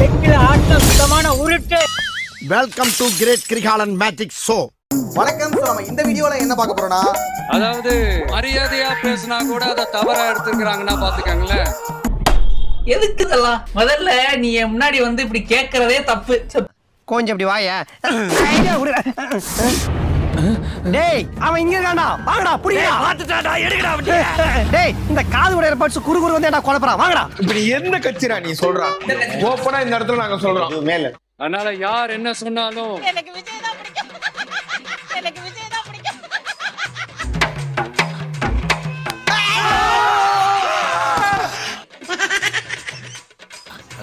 ஆட்டம் சுத்தமான உருட்டு. Welcome to great Kirikalan magic show. வணக்கம். நம்ம இந்த வீடியோல என்ன பார்க்க போறோம்னா, அதாவது மரியாதையா பேசினா கூட அதை தவறா எடுத்துக்கிறாங்கன்னா பாத்துக்கங்களேன். எதுக்கு இதெல்லாம்? முதல்ல நீ என் முன்னாடி வந்து இப்படி கேட்கறதே தப்பு. கொஞ்சம் இப்படி வாய. டேய் அவன் இங்க இருக்கான்டா. வாங்கடா புடிடா. பாத்துட்டாடா எடுங்கடா வண்டிய. டேய் இந்த காது உடையற பட்ஸ் குறுகுறு வந்து என்ன கொலப்பறா. வாங்கடா. இப்ப நீ என்ன கட்சிரா நீ சொல்றா? ஓபனா இந்த இடத்துல நாங்க சொல்றோம். மேல. அதனால யார் என்ன சொன்னாலும் எனக்கு விஜய் தான் பிடிக்கும். எனக்கு விஜய் தான் பிடிக்கும்.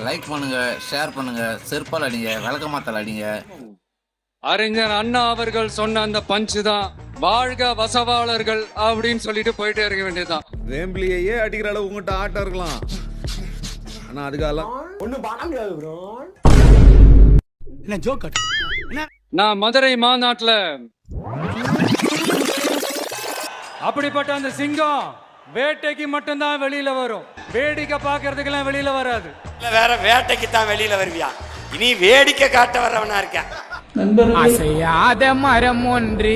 லைக் பண்ணுங்க, ஷேர் பண்ணுங்க, செருப்பால் அடிங்க, விளக்கமாத்தால் அடிங்க. அறிஞர் அண்ணா அவர்கள் சொன்ன அந்த பஞ்சு தான் வாழ்க வசவாளர்கள் அப்படின்னு சொல்லிட்டு போயிட்டே இருக்க வேண்டியதுதான். வேம்பிலியே அடிக்கிற அளவு உங்ககிட்ட ஆட்டம் இருக்கலாம், ஆனா அதுக்காலாம் என்ன ஜோக் கட். நான் மதுரை மாநாட்டுல அப்படிப்பட்ட அந்த சிங்கம் வேட்டைக்கு மட்டும்தான் வெளியில வரும், வேடிக்கை பாக்குறதுக்கெல்லாம் வெளியில வராது. வேற வேட்டைக்கு தான் வெளியில வருவியா? இனி வேடிக்கை காட்ட வர்றவனா இருக்க. அசையாத மரம் ஒன்று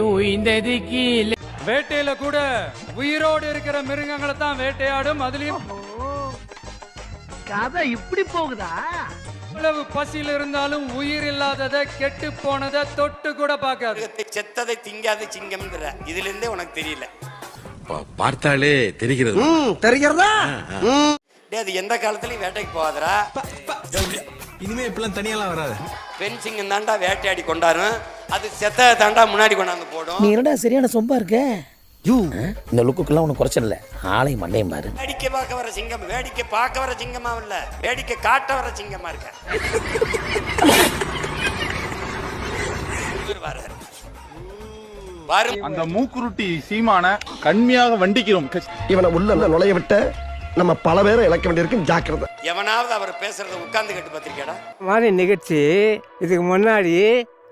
உயிர்ந்தது கீழே. வேட்டையில கூட உயிரோடு இருக்கிற மிருகங்களை தான் வேட்டையாடும். அதுலயும் கதை இப்படி போகுதா? எவ்வளவு பசியில் இருந்தாலும் உயிர் இல்லாததை கெட்டு போனதை தொட்டு கூட பார்க்காது. செத்ததை திங்காத சிங்கம்ங்கிற இதுல இருந்தே உனக்கு தெரியல. பார்த்தாலே தெரிகிறது. தெரிகிறதா? அது எந்த காலத்துலயும் வேட்டைக்கு போகாதரா. இனிமே இப்பெல்லாம் தனியெல்லாம் வராது. பெண் சிங்கம் தாண்டா வேட்டையாடி கொண்டாரும், அது செத்த தாண்டா முன்னாடி கொண்டாந்து போடும். நீ என்னடா சரியான சொம்பா இருக்க. இந்த லுக்குக்கெல்லாம் ஒன்றும் குறைச்சல் இல்லை. ஆளை மண்டையும் பாரு. வேடிக்கை பார்க்க வர சிங்கம் வேடிக்கை பார்க்க வர சிங்கமா இல்ல, வேடிக்கை காட்ட வர சிங்கமா இருக்க. அந்த மூக்குருட்டி சீமான கண்மையாக வண்டிக்கிறோம். இவனை உள்ள நுழைய விட்ட நம்ம பல பேரை இழக்க வேண்டியிருக்கு. ஜாக்கிரதை. எவனாவது அவர் பேசுறத உட்கார்ந்து கேட்டு பார்த்திருக்கேடா? மாதிரி நிகழ்ச்சி இதுக்கு முன்னாடி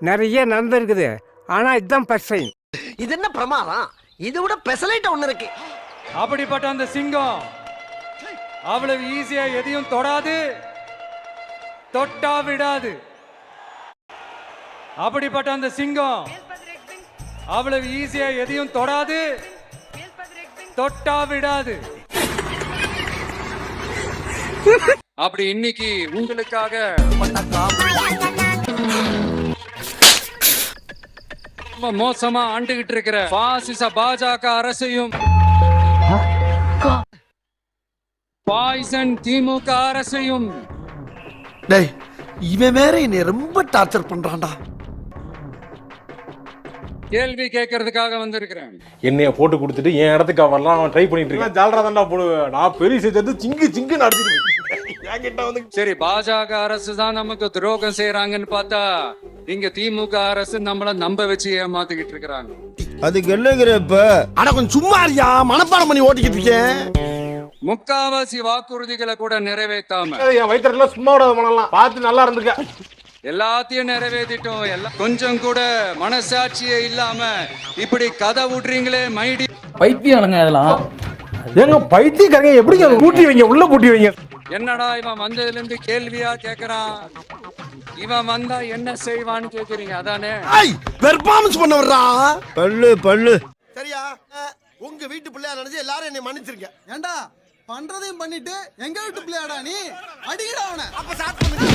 நிறைய நடந்திருக்குது. ஆனா இதுதான் ஃபர்ஸ்ட் டைம். இது என்ன பிரமாதம்? இது விட பெசலைட் ஒண்ணு இருக்கு. அப்படிப்பட்ட அந்த சிங்கம் அவ்வளவு ஈஸியா எதையும் தொடாது, தொட்டா விடாது. அப்படிப்பட்ட அந்த சிங்கம் அவ்வளவு ஈஸியா எதையும் தொடாது, தொட்டா விடாது. அப்படி இன்னைக்கு உங்களுக்காக மோசமா ஆண்டுகிட்டு இருக்கிற பாசிச பாஜக அரசையும் பாய்சன் திமுக அரசையும் டேய் இவன் வேற என்னை ரொம்ப டார்ச்சர் பண்றான்டா. கேள்வி கேட்கறதுக்காக வந்திருக்கிறேன். என்னைய போட்டு கொடுத்துட்டு என் இடத்துக்கு வரலாம் அவன் ட்ரை பண்ணிட்டு இருக்கான். ஜாலரா தான்டா போடுவேன். நான் பெரிய சேர்த்து சிங்கு நடத்திட்டு என்கிட்ட வந்து சரி, பாஜக அரசு தான் நமக்கு துரோகம் செய்யறாங்கன்னு பார்த்தா இங்க திமுக அரசு நம்மள நம்ப வச்சு ஏமாத்திக்கிட்டு இருக்கிறாங்க. அதுக்கு என்னங்கிறப்ப அட கொஞ்சம் சும்மா இருக்கியா, மனப்பாடம் பண்ணி ஓட்டிக்கிட்டு இருக்கேன். முக்காவாசி வாக்குறுதிகளை கூட நிறைவேற்றாம என் வயிற்றுல சும்மா விடாத பண்ணலாம். பார்த்து நல்லா இருந்துக்க. எல்லாத்தையும் நிறைவேற்றிட்டோம். எல்லாம் கொஞ்சம் கூட மனசாட்சியே இல்லாம இப்படி கதை விடுறீங்களே மைடி. பைத்தியம் இதெல்லாம். ஏங்க பைத்தியக்காரங்க எப்படி பூட்டி வைங்க, உள்ள பூட்டி வைங்க. என்னடா இவன் வந்ததுல இருந்து கேள்வியா கேக்குறான், இவன் வந்தா என்ன செய்வான்னு கேக்குறீங்க அதானே? பெர்ஃபார்மன்ஸ் பண்ண வர்றா. பல்லு சரியா? உங்க வீட்டு பிள்ளையா நினைச்சு எல்லாரும் என்னை மன்னிச்சிருக்க. ஏண்டா பண்றதையும் பண்ணிட்டு எங்க வீட்டு பிள்ளையாடா நீ? அடிக்கடா அவனை. அப்ப சாப்பிட்டு